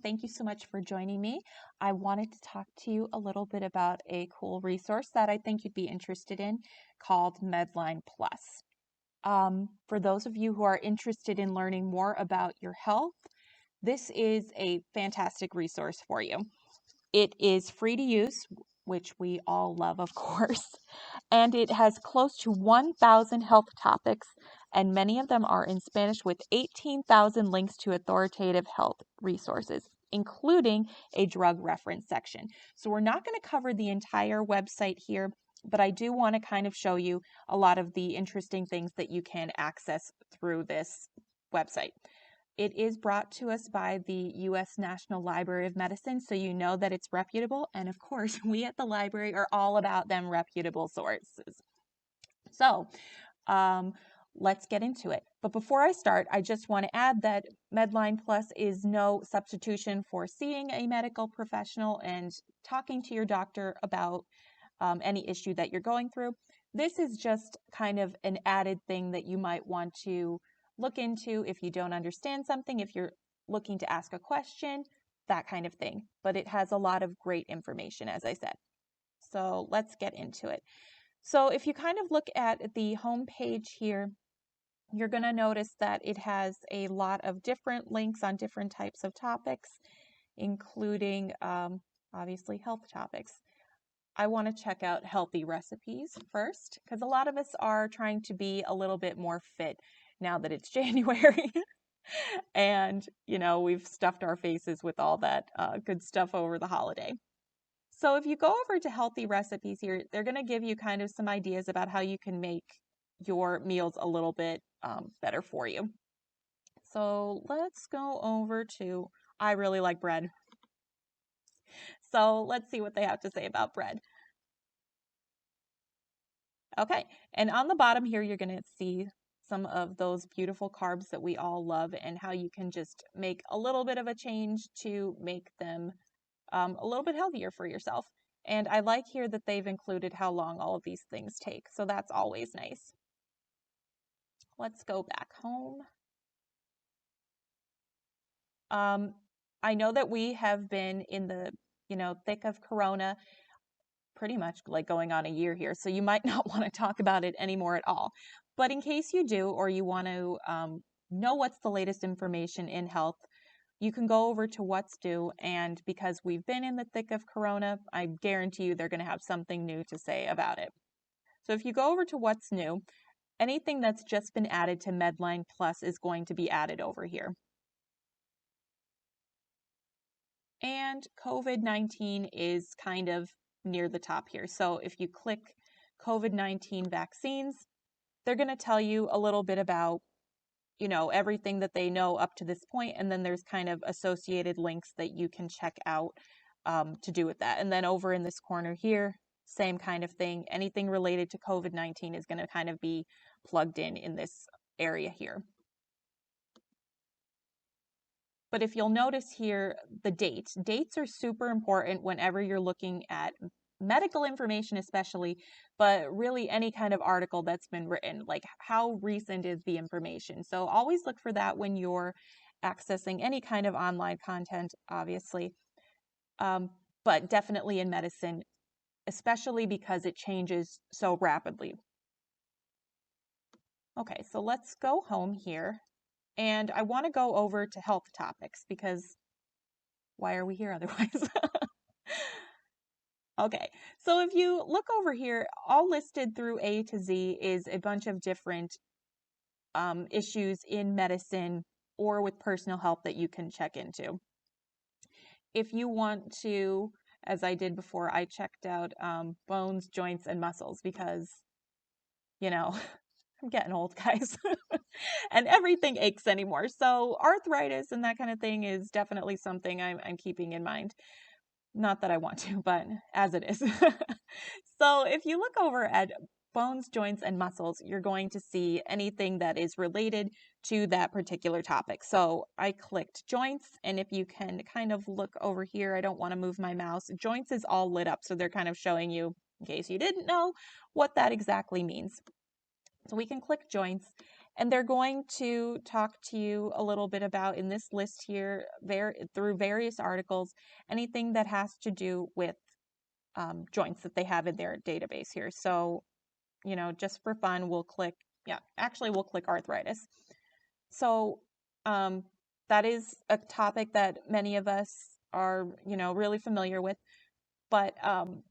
Thank you so much for joining me. I wanted to talk to you a little bit about a cool resource that I think you'd be interested in called Medline Plus. For those of you who are interested in learning more about your health, this is a fantastic resource for you. It is free to use, which we all love, of course, and it has close to 1,000 health topics, and many of them are in Spanish with 18,000 links to authoritative health resources, including a drug reference section. So we're not going to cover the entire website here, but I do want to kind of show you a lot of the interesting things that you can access through this website. It is brought to us by the U.S. National Library of Medicine, so you know that it's reputable. And of course, we at the library are all about them reputable sources. So let's get into it. But before I start, I just want to add that Medline Plus is no substitution for seeing a medical professional and talking to your doctor about any issue that you're going through. This is just kind of an added thing that you might want to look into if you don't understand something, if you're looking to ask a question, that kind of thing. But it has a lot of great information, as I said. So let's get into it. So if you kind of look at the home page here, you're going to notice that it has a lot of different links on different types of topics, including obviously health topics. I want to check out healthy recipes first, because a lot of us are trying to be a little bit more fit now that it's January. And, you know, we've stuffed our faces with all that good stuff over the holiday. So if you go over to healthy recipes here, they're going to give you kind of some ideas about how you can make your meals a little bit better for you. So let's go over to, I really like bread. So let's see what they have to say about bread. Okay, and on the bottom here, you're going to see some of those beautiful carbs that we all love and how you can just make a little bit of a change to make them a little bit healthier for yourself. And I like here that they've included how long all of these things take, so that's always nice. Let's go back home. I know that we have been in the, thick of Corona, pretty much like going on a year here, so you might not want to talk about it anymore at all. But in case you do, or you want to know what's the latest information in health, you can go over to What's New, and because we've been in the thick of Corona, I guarantee you they're going to have something new to say about it. So if you go over to What's New, anything that's just been added to Medline Plus is going to be added over here. And COVID-19 is kind of near the top here. So if you click COVID-19 vaccines, they're going to tell you a little bit about, everything that they know up to this point, and then there's kind of associated links that you can check out to do with that. And then over in this corner here, same kind of thing. Anything related to COVID-19 is going to kind of be plugged in this area here. But if you'll notice here, the dates are super important whenever you're looking at medical information especially, but really any kind of article that's been written, like how recent is the information. So always look for that when you're accessing any kind of online content, obviously, but definitely in medicine, especially because it changes so rapidly. Okay, so let's go home here. And I want to go over to health topics because why are we here otherwise? Okay, so if you look over here, all listed through A to Z is a bunch of different issues in medicine or with personal health that you can check into. If you want to, as I did before, I checked out bones, joints, and muscles because, I'm getting old, guys, and everything aches anymore. So arthritis and that kind of thing is definitely something I'm keeping in mind. Not that I want to, but as it is. So if you look over at bones, joints, and muscles, you're going to see anything that is related to that particular topic. So I clicked joints, and if you can kind of look over here, I don't want to move my mouse. Joints is all lit up, so they're kind of showing you, in case you didn't know, what that exactly means. So we can click joints, And they're going to talk to you a little bit about, in this list here, through various articles, anything that has to do with joints that they have in their database here. So, just for fun, we'll click arthritis. So that is a topic that many of us are, really familiar with. But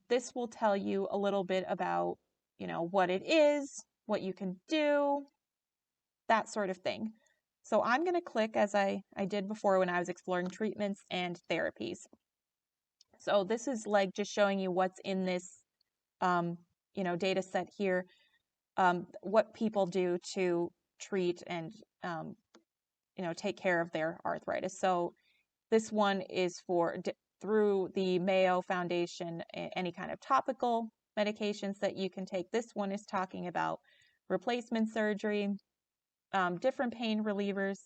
this will tell you a little bit about, what it is, what you can do, that sort of thing. So I'm going to click, as I did before when I was exploring treatments and therapies. So this is like just showing you what's in this, data set here, what people do to treat and, take care of their arthritis. So this one is through the Mayo Foundation, any kind of topical medications that you can take. This one is talking about replacement surgery, different pain relievers,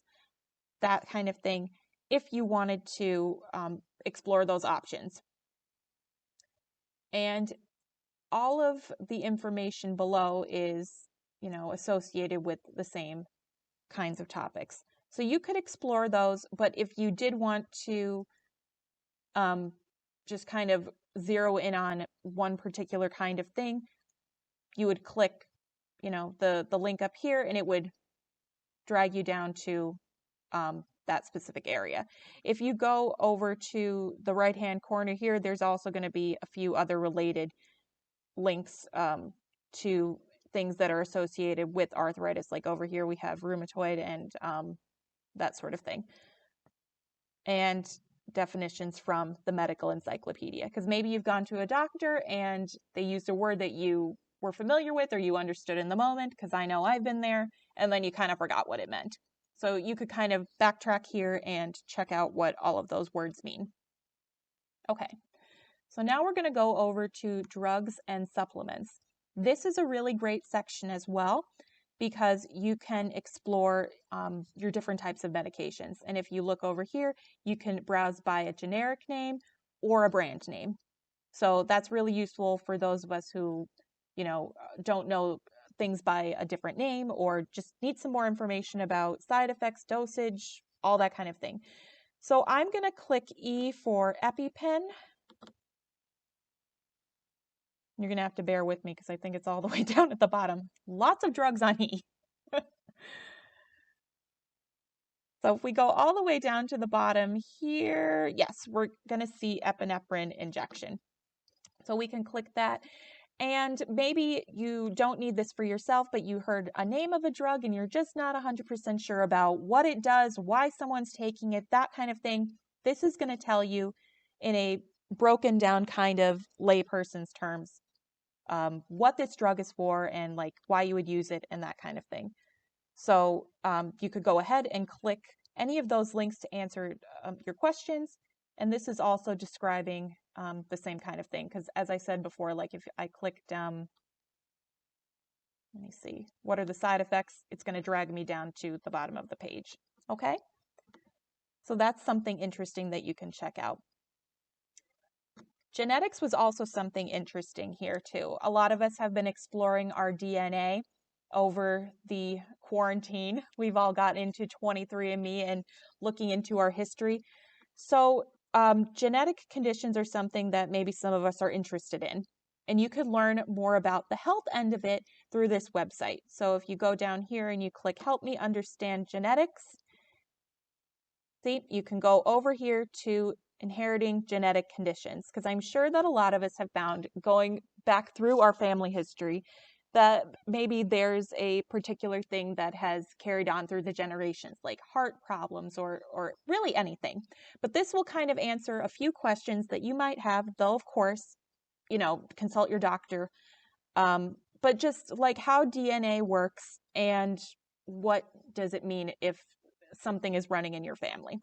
that kind of thing, if you wanted to explore those options. And all of the information below is, associated with the same kinds of topics. So you could explore those, but if you did want to just kind of zero in on one particular kind of thing, you would click, the link up here, and it would drag you down to that specific area. If you go over to the right-hand corner here, there's also going to be a few other related links to things that are associated with arthritis. Like over here, we have rheumatoid and that sort of thing. And definitions from the medical encyclopedia, because maybe you've gone to a doctor and they used a word that you were familiar with or you understood in the moment, because I know I've been there, and then you kind of forgot what it meant. So you could kind of backtrack here and check out what all of those words mean. Okay, so now we're going to go over to drugs and supplements. This is a really great section as well, because you can explore your different types of medications. And if you look over here, you can browse by a generic name or a brand name. So that's really useful for those of us who, don't know things by a different name, or just need some more information about side effects, dosage, all that kind of thing. So I'm going to click E for EpiPen. You're going to have to bear with me because I think it's all the way down at the bottom. Lots of drugs on E. So if we go all the way down to the bottom here, yes, we're going to see epinephrine injection. So we can click that. And maybe you don't need this for yourself, but you heard a name of a drug and you're just not 100% sure about what it does, why someone's taking it, that kind of thing. This is going to tell you in a broken down kind of layperson's terms what this drug is for and like why you would use it and that kind of thing. So you could go ahead and click any of those links to answer your questions. And this is also describing the same kind of thing. Because as I said before, like if I clicked, let me see, what are the side effects? It's going to drag me down to the bottom of the page. Okay? So that's something interesting that you can check out. Genetics was also something interesting here too. A lot of us have been exploring our DNA over the quarantine. We've all got into 23andMe and looking into our history. So genetic conditions are something that maybe some of us are interested in. And you could learn more about the health end of it through this website. So if you go down here and you click Help Me Understand Genetics, see, you can go over here to Inheriting Genetic Conditions, because I'm sure that a lot of us have found, going back through our family history, that maybe there's a particular thing that has carried on through the generations, like heart problems or really anything. But this will kind of answer a few questions that you might have, though, of course, consult your doctor. But just like how DNA works and what does it mean if something is running in your family.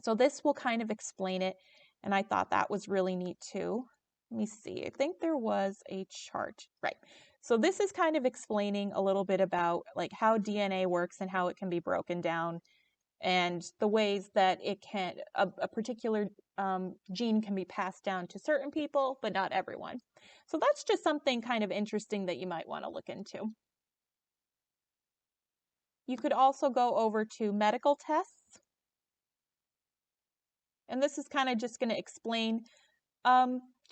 So this will kind of explain it, and I thought that was really neat too. Let me see, I think there was a chart, right? So this is kind of explaining a little bit about like how DNA works and how it can be broken down, and the ways that it can, a particular gene can be passed down to certain people, but not everyone. So that's just something kind of interesting that you might want to look into. You could also go over to medical tests. And this is kind of just going to explain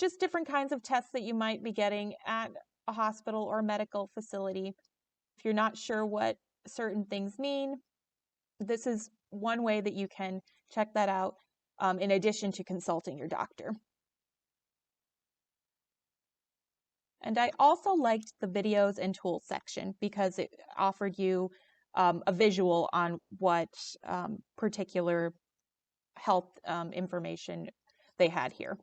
just different kinds of tests that you might be getting at a hospital or medical facility. If you're not sure what certain things mean, this is one way that you can check that out in addition to consulting your doctor. And I also liked the videos and tools section because it offered you a visual on what particular health information they had here.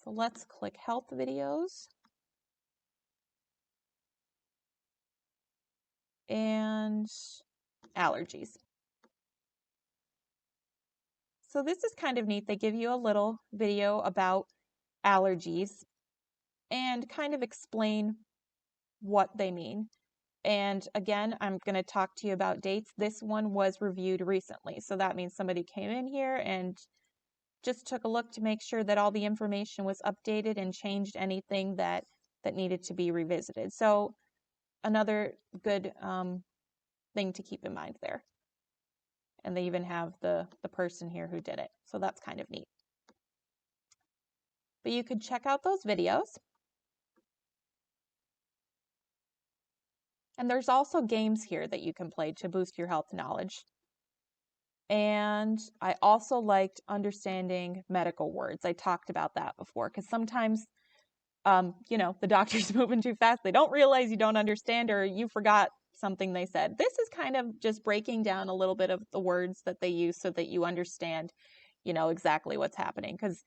So let's click health videos. And allergies. So this is kind of neat. They give you a little video about allergies and kind of explain what they mean. And again, I'm going to talk to you about dates. This one was reviewed recently. So that means somebody came in here and just took a look to make sure that all the information was updated and changed anything that needed to be revisited. So another good thing to keep in mind there. And they even have the person here who did it. So that's kind of neat. But you could check out those videos. And there's also games here that you can play to boost your health knowledge. And I also liked understanding medical words. I talked about that before because sometimes, you know, the doctor's moving too fast. They don't realize you don't understand or you forgot something they said. This is kind of just breaking down a little bit of the words that they use so that you understand, you know, exactly what's happening. Because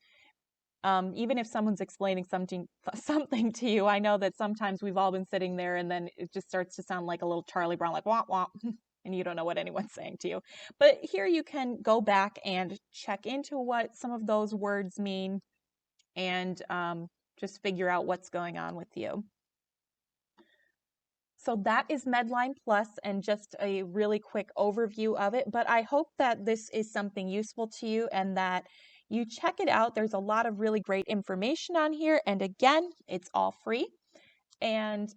even if someone's explaining something to you, I know that sometimes we've all been sitting there and then it just starts to sound like a little Charlie Brown, like wah wah, and you don't know what anyone's saying to you. But here you can go back and check into what some of those words mean and just figure out what's going on with you. So that is Medline Plus and just a really quick overview of it. But I hope that this is something useful to you and that you check it out. There's a lot of really great information on here. And again, it's all free. And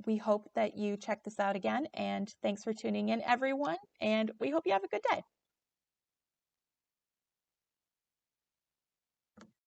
we hope that you check this out again. And thanks for tuning in, everyone. And we hope you have a good day.